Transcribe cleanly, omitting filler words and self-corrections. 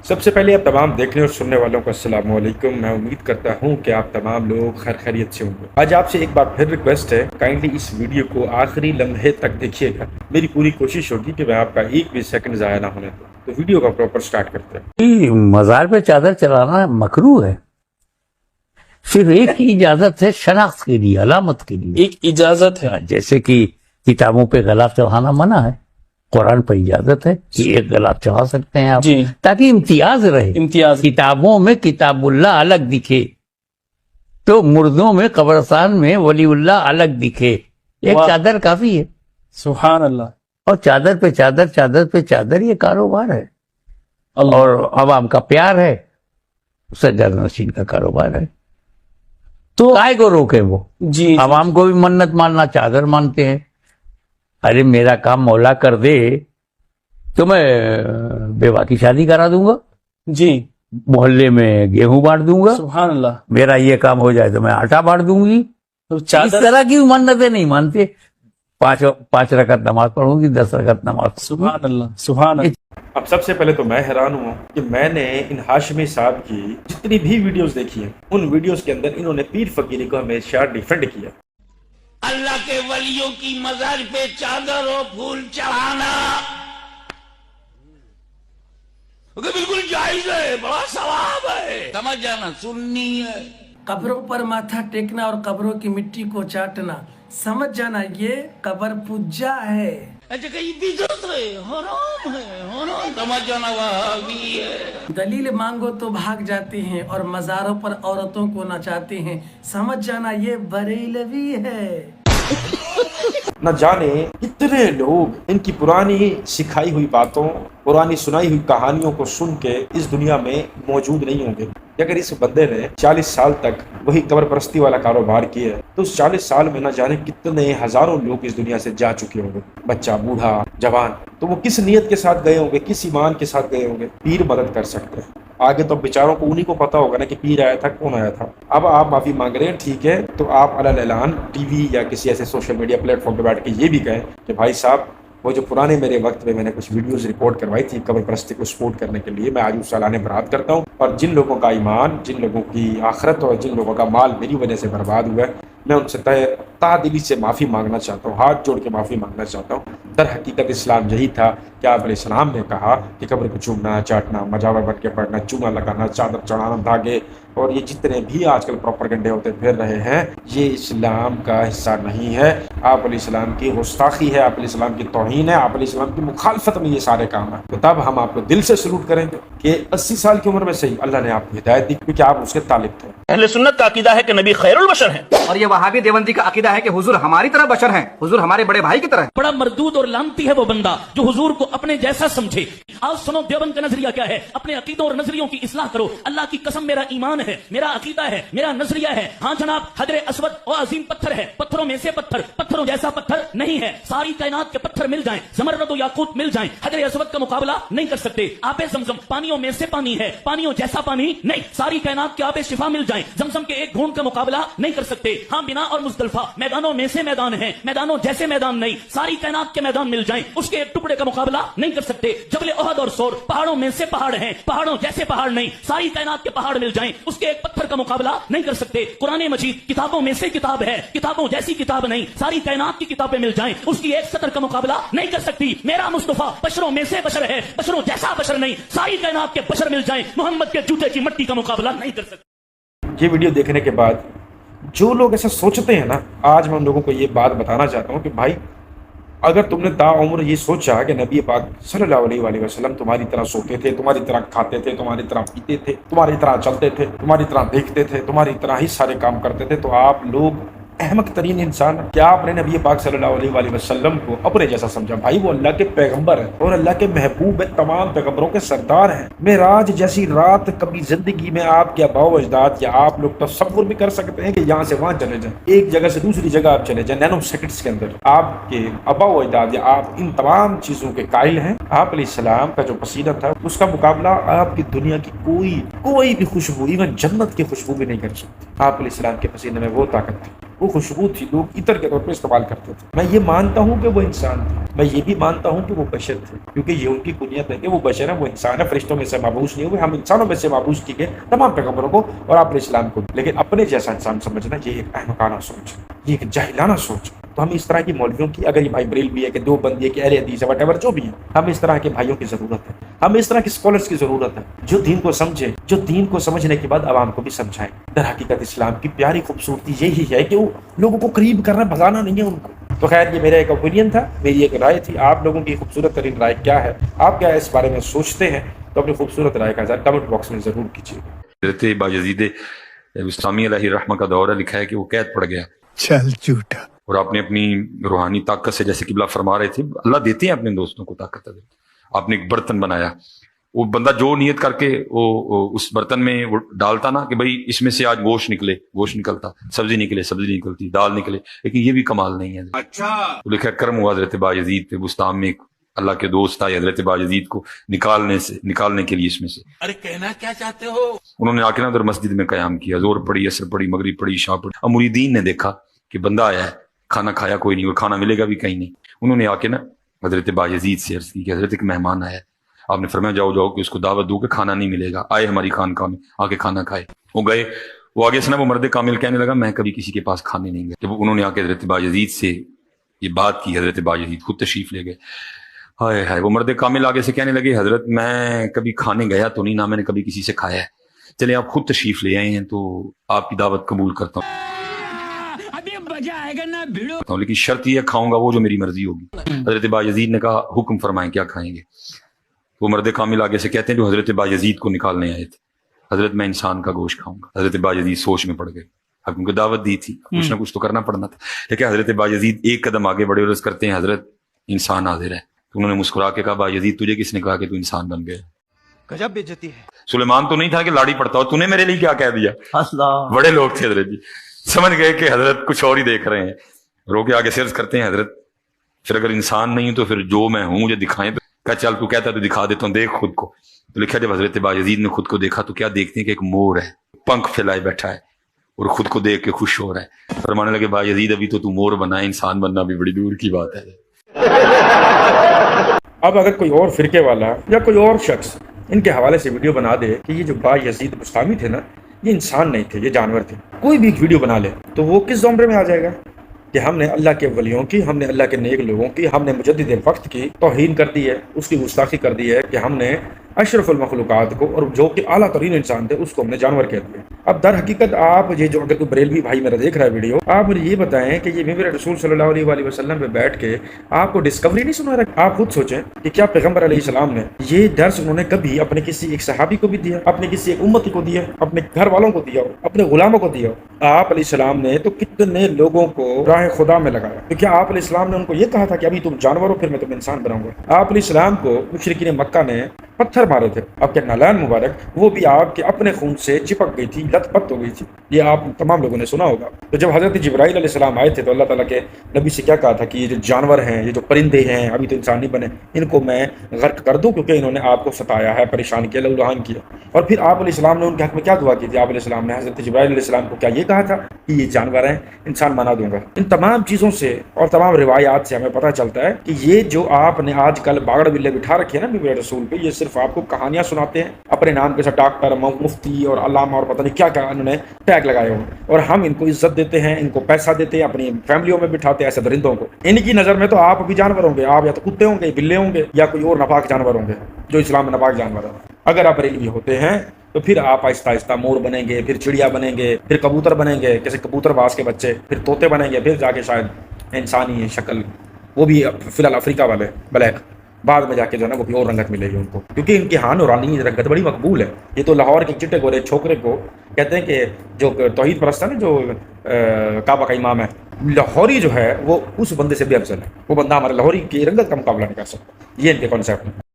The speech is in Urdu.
سب سے پہلے آپ تمام دیکھنے اور سننے والوں کو السلام علیکم۔ میں امید کرتا ہوں کہ آپ تمام لوگ خیر خیریت سے ہوں گے۔ آج آپ سے ایک بار پھر ریکویسٹ ہے، کائنڈلی اس ویڈیو کو آخری لمحے تک دیکھیے گا۔ میری پوری کوشش ہوگی کہ میں آپ کا ایک بھی سیکنڈ ضائع نہ ہونے دوں۔ تو ویڈیو کا پراپر سٹارٹ کرتے ہیں۔ مزار پہ چادر چلانا مکروہ ہے، صرف ایک ہی اجازت ہے، شناخت کے لیے، علامت کے لیے ایک اجازت ہے۔ جیسے کہ کتابوں پہ غلاف چڑھانا منع ہے، قرآن پر اجازت ہے کہ ایک غلاف چڑھا سکتے ہیں آپ، جی، تاکہ امتیاز رہے۔ امتیاز۔ کتابوں میں کتاب اللہ الگ دکھے تو مردوں میں قبرستان میں ولی اللہ الگ دکھے، ایک واہ، چادر کافی ہے۔ سبحان اللہ۔ اور چادر پہ چادر، چادر پہ چادر، یہ کاروبار ہے اللہ، اور عوام کا پیار ہے، سجاد نشین کا کاروبار ہے، تو کائے کو روکے وہ؟ جی، عوام کو بھی منت ماننا، چادر مانتے ہیں۔ ارے میرا کام مولا کر دے تو میں بیوہ کی شادی کرا دوں گا، جی، محلے میں گیہوں بانٹ دوں گا، سبحان اللہ۔ میرا یہ کام ہو جائے تو میں آٹا بانٹ دوں گی۔ تو اس چادر، طرح کی منتیں نہیں مانتے۔ پانچ رکعت نماز پڑھوں گی، 10 رکعت نماز پڑھوں گی۔ سبحان اللہ، سبحان اللہ۔ اب سب سے پہلے تو میں حیران ہوں کہ میں نے ان ہاشمی صاحب کی جتنی بھی ویڈیوز دیکھی ہیں، ان ویڈیوز کے اندر انہوں نے پیر فقیری کو ہمیشہ ڈیفینڈ کیا۔ اللہ کے ولیوں کی مزار پہ چادر و پھول چڑھانا بالکل جائز ہے، بڑا ثواب ہے، سمجھ جانا، سننی ہے۔ قبروں پر ماتھا ٹیکنا اور قبروں کی مٹی کو چاٹنا، سمجھ جانا یہ قبر پوجا ہے۔ اچھا کہیں بدعت ہے، حرام ہے، حرام، سمجھ جانا، وہابی ہے۔ دلیل مانگو تو بھاگ جاتے ہیں اور مزاروں پر عورتوں کو نچاتے ہیں، سمجھ جانا یہ بریلوی ہے۔ نہ جانے کتنے لوگ ان کی پرانی سکھائی ہوئی باتوں، پرانی سنائی ہوئی کہانیوں کو سن کے اس دنیا میں موجود نہیں ہوں گے۔ اگر اس بندے نے 40 سال تک وہی قبر پرستی والا کاروبار کیا ہے تو اس 40 سال میں نہ جانے کتنے ہزاروں لوگ اس دنیا سے جا چکے ہوں گے، بچہ، بوڑھا، جوان۔ تو وہ کس نیت کے ساتھ گئے ہوں گے، کس ایمان کے ساتھ گئے ہوں گے؟ پیر مدد کر سکتے ہیں۔ آگے تو بیچاروں کو انہی کو پتا ہوگا نا کہ پیر آیا تھا، کون آیا تھا۔ اب آپ معافی مانگ رہے ہیں، ٹھیک ہے، تو آپ علی الاعلان ٹی وی یا کسی ایسے سوشل میڈیا پلیٹ فارم پہ بیٹھ کے یہ بھی کہیں کہ بھائی صاحب، وہ جو پرانے میرے وقت میں نے کچھ ویڈیوز ریکارڈ کروائی تھی قبر پرستی کو سپورٹ کرنے کے لیے، میں آج اس سالانہ برات کرتا ہوں، اور جن لوگوں کا ایمان، جن لوگوں کی آخرت اور جن لوگوں کا مال میری وجہ سے برباد ہوا ہے، میں ان سے تہ دلی سے معافی مانگنا چاہتا ہوں، ہاتھ جوڑ کے معافی مانگنا چاہتا ہوں۔ در حقیقت اسلام یہی تھا کہ آپ علیہ السلام نے کہا کہ قبر کو چومنا، چاٹنا، مجاور بن کے پڑھنا، چونا لگانا، چادر چڑھانا، دھاگے اور یہ جتنے بھی آج کل پروپیگنڈے ہوتے پھر رہے ہیں، یہ اسلام کا حصہ نہیں ہے۔ آپ علیہ السلام کی گستاخی ہے، آپ علیہ السلام کی توہین ہے، آپ علیہ السلام کی مخالفت میں یہ سارے کام ہیں۔ تو تب ہم آپ کو دل سے سلوٹ کریں گے کہ 80 سال کی عمر میں صحیح اللہ نے آپ کو ہدایت دی، کیونکہ آپ اس کے طالب تھے۔ اہل سنت کا عقیدہ ہے کہ نبی خیر البشر ہیں، اور یہ وہابی دیوبندی کا عقیدہ ہے کہ حضور ہماری طرح بشر ہیں، حضور ہمارے بڑے بھائی کی طرح ہیں۔ بڑا مردود اور لانتی ہے وہ بندہ جو حضور کو اپنے جیسا سمجھے۔ آج سنو دیوبند کا نظریہ کیا ہے، اپنے عقیدوں اور نظریوں کی اصلاح کرو۔ اللہ کی قسم، میرا ایمان ہے، میرا عقیدہ ہے، میرا نظریہ ہے۔ ہاں جناب، حجر اسود اور عظیم پتھر ہے، پتھروں میں سے پتھر، پتھروں جیسا پتھر نہیں ہے۔ ساری کائنات کے پتھر مل جائیں، زمرد و یاقوت مل جائیں، حجر اسود کا مقابلہ نہیں کر سکتے۔ آب زمزم پانیوں میں سے پانی ہے، پانیوں جیسا پانی نہیں۔ ساری کائنات کے آب شفا مل جائیں، زمزم کے ایک گھونٹ کا مقابلہ نہیں کر سکتے۔ ہاں، بنا اور مزدلفہ میدانوں میں سے میدان ہیں، میدانوں جیسے میدان نہیں۔ ساری کائنات کے میدان مل جائیں، اس کے ایک ٹکڑے کا مقابلہ نہیں کر سکتے۔ جبل احد اور سور پہاڑوں میں سے پہاڑ ہیں، پہاڑوں جیسے پہاڑ نہیں۔ ساری کائنات کے پہاڑ مل جائیں، اس کے ایک پتھر کا مقابلہ نہیں کر سکتے۔ قرآن مجید کتابوں میں سے کتاب ہے، کتابوں جیسی کتاب نہیں۔ ساری کائنات کی کتابیں مل جائیں، اس کی ایک سطر کا مقابلہ نہیں کر سکتی۔ میرا مصطفیٰ بشروں میں سے بشر ہے، بشروں جیسا بشر نہیں۔ ساری کائنات کے بشر مل جائیں، محمد کے جوتے کی مٹی کا مقابلہ نہیں کر سکتے۔ یہ ویڈیو دیکھنے کے بعد جو لوگ ایسا سوچتے ہیں نا، آج میں ان لوگوں کو یہ بات بتانا چاہتا ہوں کہ بھائی، اگر تم نے تا عمر یہ سوچا کہ نبی پاک صلی اللہ علیہ وآلہ وسلم تمہاری طرح سوتے تھے، تمہاری طرح کھاتے تھے، تمہاری طرح پیتے تھے، تمہاری طرح چلتے تھے، تمہاری طرح دیکھتے تھے، تمہاری طرح ہی سارے کام کرتے تھے، تو آپ لوگ احمق ترین انسان ہے۔ کیا آپ نے نبی پاک صلی اللہ علیہ وآلہ وسلم کو اپنے جیسا سمجھا؟ بھائی وہ اللہ کے پیغمبر ہیں اور اللہ کے محبوب ہیں، تمام پیغمبروں کے سردار ہیں۔ معراج جیسی رات کبھی زندگی میں آپ کے آباء و اجداد یا آپ لوگ تصور بھی کر سکتے ہیں کہ یہاں سے وہاں چلے جائیں، ایک جگہ سے دوسری جگہ آپ چلے جائیں نینو سیکنڈز کے اندر؟ آپ کے آباء و اجداد یا آپ ان تمام چیزوں کے قائل ہیں۔ آپ علیہ السلام کا جو پسینہ تھا، اس کا مقابلہ آپ کی دنیا کی کوئی بھی خوشبو، ایون جنت کی خوشبو بھی نہیں کر سکتی۔ آپ علیہ السلام کے پسینے میں وہ طاقت تھی۔ وہ خوشبو تھی، لوگ عطر کے طور پہ استعمال کرتے تھے۔ میں یہ مانتا ہوں کہ وہ انسان تھے، میں یہ بھی مانتا ہوں کہ وہ بشر تھے، کیونکہ یہ ان کی کنیت ہے کہ وہ بشر ہیں، وہ انسان ہے، فرشتوں میں سے مابعوث نہیں ہوئے، ہم انسانوں میں سے مابعوث کیے گئے تمام پیغمبروں کو اور آپ علیہ السلام کو۔ لیکن اپنے جیسا انسان سمجھنا یہ ایک احمقانہ سوچ ہے، یہ ایک جاہلانہ سوچ ہے۔ تو ہمیں اس طرح کی مولویوں کی، اگر یہ بھائی بریل بھی ہے کہ دو بندی ہے کہ اہل حدیث ہے وٹ ایور جو بھی ہے، ہمیں اس طرح کے بھائیوں کی ضرورت ہے، ہمیں اس طرح کے اسکالرس کی ضرورت ہے جو دین کو سمجھے، جو دین کو سمجھنے کے بعد عوام کو بھی سمجھائیں۔ در حقیقت اسلام کی پیاری خوبصورتی یہی ہے کہ وہ لوگوں کو قریب کرنا، بھگانا نہیں ہے ان کو۔ تو خیر یہ میرا ایک اوپینین تھا، میری ایک رائے تھی۔ آپ لوگوں کی خوبصورت ترین رائے کیا ہے؟ آپ کیا اس بارے میں سوچتے ہیں؟ تو اپنی خوبصورت رائے کا اظہار کمنٹ باکس میں ضرور کیجیے۔ حضرت بایزید بسطامی علیہ رحمہ کا دور ہے، لکھا ہے کہ وہ قید پڑ گیا چل جھوٹا، اور آپ نے اپنی روحانی طاقت سے، جیسے قبلہ فرما رہے تھے، اللہ دیتے ہیں اپنے دوستوں کو طاقت، آپ نے ایک برتن بنایا، وہ بندہ جو نیت کر کے وہ اس برتن میں وہ ڈالتا نا کہ بھائی اس میں سے آج گوشت نکلے، گوشت نکلتا، سبزی نکلے، سبزی نکلتی، دال نکلے، لیکن یہ بھی کمال نہیں ہے۔ اچھا لکھا کرم ہوا حضرت بایزید پہ، بسطام میں ایک اللہ کے دوست آئے حضرت بایزید کو نکالنے کے لیے اس میں سے۔ ارے کہنا کیا چاہتے ہو؟ انہوں نے آ کے نا ادھر مسجد میں قیام کیا، زور پڑی، عصر پڑی، مغرب پڑی، عشاء پڑی۔ اب مریدین نے دیکھا کہ بندہ آیا ہے، کھانا کھایا کوئی نہیں اور کھانا ملے گا بھی کہیں نہیں۔ انہوں نے آ کے نا حضرت بایزید سے عرض کی کہ حضرت ایک مہمان آیا ہے، آپ نے فرمایا جاؤ کہ اس کو دعوت دو کہ کھانا نہیں ملے گا، آئے ہماری خانقاہ میں، آ کے کھانا کھائے۔ وہ گئے، وہ آگے سے نا وہ مرد کامل کہنے لگا میں کبھی کسی کے پاس کھانے نہیں گیا۔ جب انہوں نے آ کے حضرت بایزید سے یہ بات کی، حضرت بایزید خود تشریف لے گئے۔ ہائے ہائے، وہ مرد کامل آگے سے کہنے لگے حضرت میں کبھی کھانے گیا تو نہیں، نہ میں نے کبھی کسی سے کھایا ہے، چلے آپ خود تشریف لے آئے ہیں تو آپ کی دعوت قبول کرتا ہوں، لیکن شرط یہ کھاؤں گا وہ جو میری مرضی ہوگی۔ حضرت بایزید نے کہا حکم فرمائیں کیا کھائیں گے؟ وہ مرد کامل آگے سے کہتے ہیں جو حضرت بایزید کو نکالنے آئے تھے، حضرت میں انسان کا گوشت کھاؤں گا۔ حضرت بایزید سوچ میں پڑ گئے، حکم کو دعوت دی تھی، کچھ نہ کچھ تو کرنا پڑنا تھا، لیکن حضرت بایزید ایک قدم آگے بڑے، عرض کرتے ہیں حضرت انسان حاضر ہے۔ تو انہوں نے مسکرا کے کہا بایزید تجھے کس نے کہا کہ تو انسان بن گیا؟ گجب بے عزتی ہے۔ سلیمان تو نہیں تھا کہ لاڑی پڑتا ہو، تو نے میرے لیے کیا کہہ دیا؟ اللہ، بڑے لوگ تھے حضرت جی، سمجھ گئے کہ حضرت کچھ اور ہی دیکھ رہے ہیں، رو کے آگے سے عرض کرتے ہیں حضرت پھر اگر انسان نہیں تو پھر جو میں ہوں مجھے دکھائیں۔ تو کہا چل تو کہتا تو دکھا دیتا ہوں، دیکھ خود کو۔ تو لکھا جب حضرت بایزید نے خود کو دیکھا تو کیا دیکھتے ہیں کہ ایک مور ہے، پنکھ پھیلائے بیٹھا ہے اور خود کو دیکھ کے خوش ہو رہا ہے۔ فرمانے لگے بایزید ابھی تو مور بنا ہے، انسان بننا بھی بڑی دور کی بات ہے۔ اب اگر کوئی اور فرقے والا یا کوئی اور شخص ان کے حوالے سے ویڈیو بنا دے کہ یہ جو بایزید بسطامی تھے نا یہ انسان نہیں تھے، یہ جانور تھے، کوئی بھی ایک ویڈیو بنا لے تو وہ کس زمرے میں آ جائے گا کہ ہم نے اللہ کے ولیوں کی، ہم نے اللہ کے نیک لوگوں کی، ہم نے مجدد وقت کی توہین کر دی ہے، اس کی گستاخی کر دی ہے کہ ہم نے اشرف المخلوقات کو اور جو کہ اعلیٰ ترین انسان تھے اس کو ہم نے جانور کہہ دیا۔ اب در حقیقت آپ یہ جو اگر کوئی بریلوی بھائی میرا دیکھ رہا ہے ویڈیو، آپ مجھے یہ بتائیں کہ یہ ممبر رسول صلی اللہ علیہ وآلہ وسلم پہ بیٹھ کے آپ کو ڈسکوری نہیں سنا رہا؟ آپ خود سوچیں کہ کیا پیغمبر علیہ السلام نے یہ درس انہوں نے کبھی اپنے کسی ایک صحابی کو بھی دیا، اپنے کسی ایک امتی کو دیا، اپنے گھر والوں کو دیا، اپنے غلاموں کو دیا؟ آپ علیہ السلام نے تو کتنے لوگوں کو راہ خدا میں لگایا، تو کیا آپ علیہ السلام نے ان کو یہ کہا تھا کہ ابھی تم جانور ہو پھر میں تم انسان بناؤں گا؟ آپ علیہ السلام کو مشرکین مکہ نے پتھر مارے تھے، آپ کے نالان مبارک وہ بھی آپ کے اپنے خون سے چپک گئی تھی، لت پت ہو گئی تھی، یہ آپ تمام لوگوں نے سنا ہوگا۔ تو جب حضرت جبرائیل علیہ السلام آئے تھے تو اللہ تعالیٰ کے نبی سے کیا کہا تھا کہ یہ جو جانور ہیں، یہ جو پرندے ہیں، ابھی تو انسان نہیں بنے، ان کو میں غرق کر دوں کیونکہ انہوں نے آپ کو ستایا ہے، پریشان کیا، لہولہان کیا۔ اور پھر آپ علیہ السلام نے ان کے حق میں کیا دعا کی تھی؟ آپ علیہ السلام نے حضرت جبرائیل علیہ السلام کو کیا یہ کہا تھا کہ یہ جانور ہیں، انسان بنا دوں گا؟ ان تمام چیزوں سے اور تمام روایات سے ہمیں پتہ چلتا ہے کہ یہ جو آپ نے آج کل باغڑ بلے بٹھا رکھے ہیں نا ممبر رسول پہ، یہ صرف آپ کو کہانیاں سناتے ہیں، اپنے نام کے ساتھ ڈاکٹر، مفتی اور علامہ اور پتہ نہیں کیا کیا انہوں نے ٹیگ لگائے ہوئے، اور ہم ان کو عزت دیتے ہیں، ان کو پیسہ دیتے ہیں، اپنی فیملیوں میں بٹھاتے ہیں ایسے درندوں کو۔ ان کی نظر میں تو آپ بھی جانور ہوں گے، آپ یا تو کتے ہوں گے، بلے ہوں گے، یا کوئی اور ناپاک جانور ہوں گے جو اسلام میں ناپاک جانور ہے۔ اگر آپ بریلوی ہوتے ہیں تو پھر آپ آہستہ آہستہ مور بنیں گے، پھر چڑیا بنیں گے، پھر کبوتر بنیں گے، کیسے کبوتر باز کے بچے، پھر طوطے بنیں گے، پھر جا کے شاید انسانی شکل، وہ بھی فی الحال افریقہ والے بلیک، بعد میں جا کے جو ہے نا وہ بھی اور رنگت ملے گی ان کو، کیونکہ ان کی ہاں نورانی رنگت بڑی مقبول ہے۔ یہ تو لاہور کے چٹے گورے چھوکرے کو کہتے ہیں کہ جو توحید پرست ہے نا، جو کعبہ کا امام ہے، لاہوری جو ہے وہ اس بندے سے بھی افضل ہے، وہ بندہ ہمارے لاہوری کی رنگت کا مقابلہ نہیں کر سکتا۔ یہ ان کے کانسیپٹ ہے۔